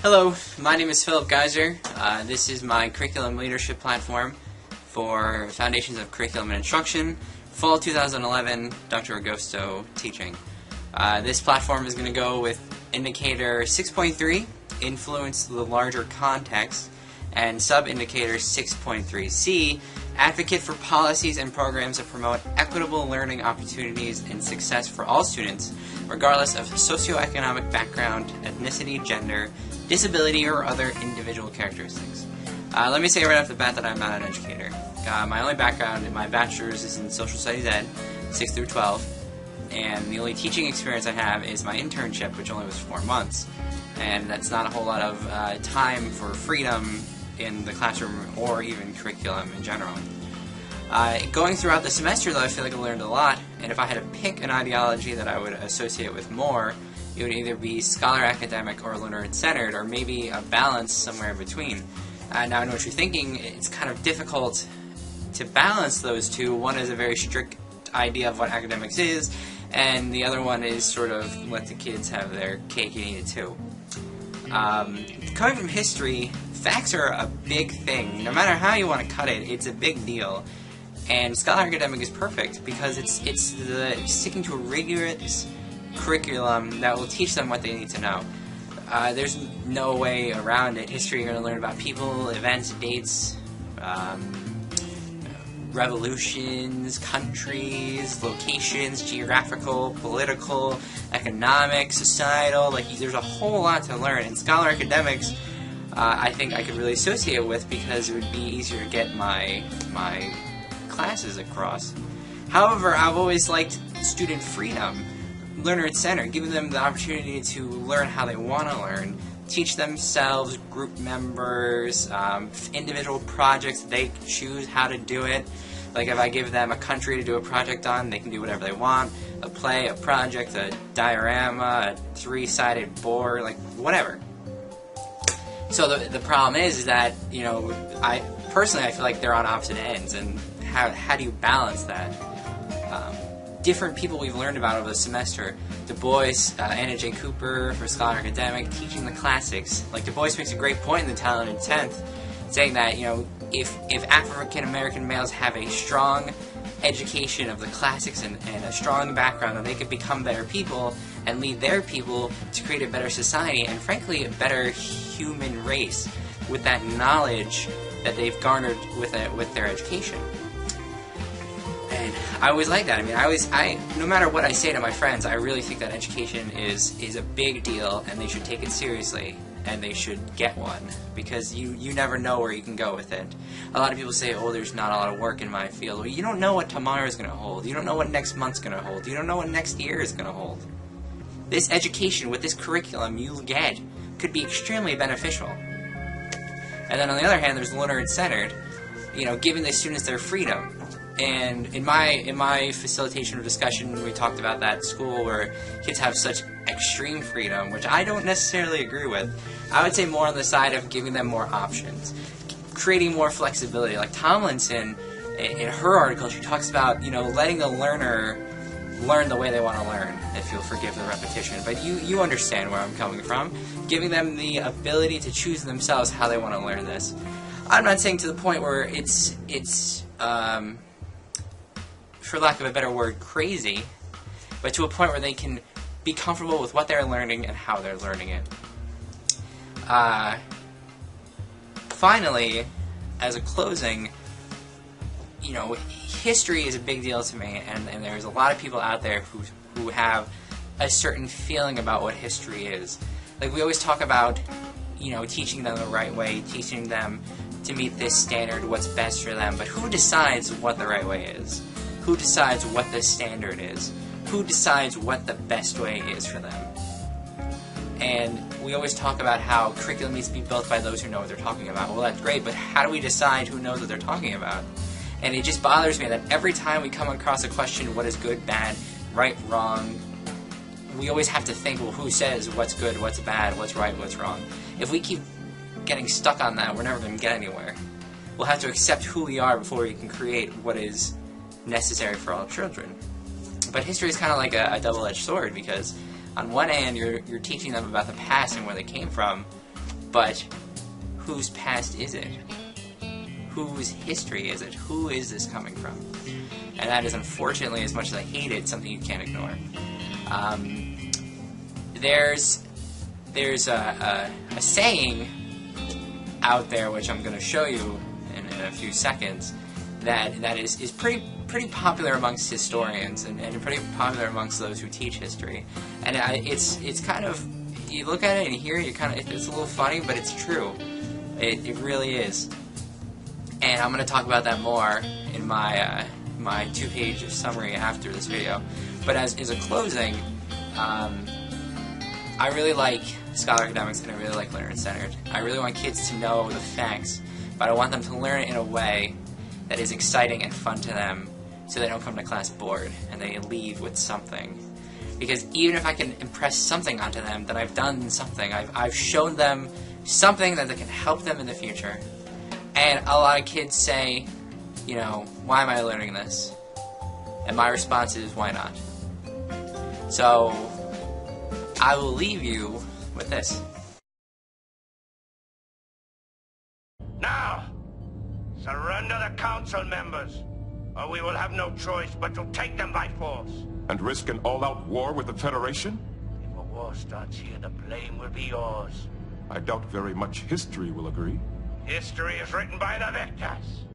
Hello, my name is Philip Geiser. This is my curriculum leadership platform for Foundations of Curriculum and Instruction, Fall 2011, Dr. Agosto teaching. This platform is going to go with indicator 6.3, influence the larger context, and sub-indicator 6.3c, advocate for policies and programs that promote equitable learning opportunities and success for all students, regardless of socioeconomic background, ethnicity, gender, disability, or other individual characteristics. Let me say right off the bat that I'm not an educator. My only background in my bachelor's is in social studies ed, 6 through 12, and the only teaching experience I have is my internship, which only was 4 months, and that's not a whole lot of time for freedom in the classroom or even curriculum in general. Going throughout the semester, though, I feel like I learned a lot, and if I had to pick an ideology that I would associate with more, it would either be scholar academic or learner-centered, or maybe a balance somewhere in between. Now I know what you're thinking. It's kind of difficult to balance those two. One is a very strict idea of what academics is, and the other one is sort of let the kids have their cake and eat it too. Coming from history, facts are a big thing. No matter how you want to cut it, it's a big deal. And scholar academic is perfect because it's sticking to a rigorous curriculum that will teach them what they need to know. There's no way around it. History, you're going to learn about people, events, dates, revolutions, countries, locations, geographical, political, economic, societal. Like, there's a whole lot to learn. And scholar academics, I think I could really associate with because it would be easier to get my classes across. However, I've always liked student freedom, learner-centered, giving them the opportunity to learn how they want to learn, teach themselves, group members, individual projects. They choose how to do it. Like if I give them a country to do a project on, they can do whatever they want. A play, a project, a diorama, a three-sided board, like whatever. So the problem is that, you know, I feel like they're on opposite ends, and how do you balance that? Different people we've learned about over the semester. Du Bois, Anna J. Cooper for Scholar Academic, teaching the classics. Like, Du Bois makes a great point in The Talented 10th, saying that, you know, if African American males have a strong education of the classics and a strong background, then they could become better people and lead their people to create a better society and, frankly, a better human race with that knowledge that they've garnered with their education. And I always like that. I mean, no matter what I say to my friends, I really think that education is a big deal, and they should take it seriously, and they should get one, because you never know where you can go with it. A lot of people say, oh, there's not a lot of work in my field. Well, you don't know what tomorrow is going to hold. You don't know what next month's going to hold. You don't know what next year is going to hold. This education with this curriculum you get could be extremely beneficial. And then on the other hand, there's learner-centered, you know, giving the students their freedom. And in my facilitation or discussion, we talked about that school where kids have such extreme freedom, which I don't necessarily agree with. I would say more on the side of giving them more options, creating more flexibility. Like Tomlinson, in her article, she talks about, you know, letting the learner learn the way they want to learn, if you'll forgive the repetition. But you understand where I'm coming from. Giving them the ability to choose themselves how they want to learn this. I'm not saying to the point where it's for lack of a better word, crazy, but to a point where they can be comfortable with what they're learning and how they're learning it. Finally, as a closing, you know, history is a big deal to me, and there's a lot of people out there who have a certain feeling about what history is. Like, we always talk about, you know, teaching them the right way, teaching them to meet this standard, what's best for them, but who decides what the right way is? Who decides what the standard is? Who decides what the best way is for them? And we always talk about how curriculum needs to be built by those who know what they're talking about. Well, that's great, but how do we decide who knows what they're talking about? And it just bothers me that every time we come across a question, what is good, bad, right, wrong, we always have to think, well, who says what's good, what's bad, what's right, what's wrong? If we keep getting stuck on that, we're never going to get anywhere. We'll have to accept who we are before we can create what is necessary for all children. But history is kind of like a double-edged sword, because on one hand you're teaching them about the past and where they came from, but whose past is it? Whose history is it? Who is this coming from? And that is, unfortunately, as much as I hate it, something you can't ignore. There's a saying out there, which I'm going to show you in a few seconds, that is pretty popular amongst historians and pretty popular amongst those who teach history. And it's kind of, you look at it and you hear it, it's a little funny, but it's true. It really is. And I'm going to talk about that more in my my 2-page summary after this video. But as a closing, I really like Scholar Academics and I really like Learner-Centered. I really want kids to know the facts, but I want them to learn it in a way that is exciting and fun to them, so they don't come to class bored and they leave with something. Because even if I can impress something onto them, that I've done something, I've shown them something that can help them in the future. And a lot of kids say, you know, why am I learning this? And my response is, why not? So, I will leave you with this. Now, surrender the council members, or we will have no choice but to take them by force. And risk an all-out war with the Federation? If a war starts here, the blame will be yours. I doubt very much history will agree. History is written by the victors.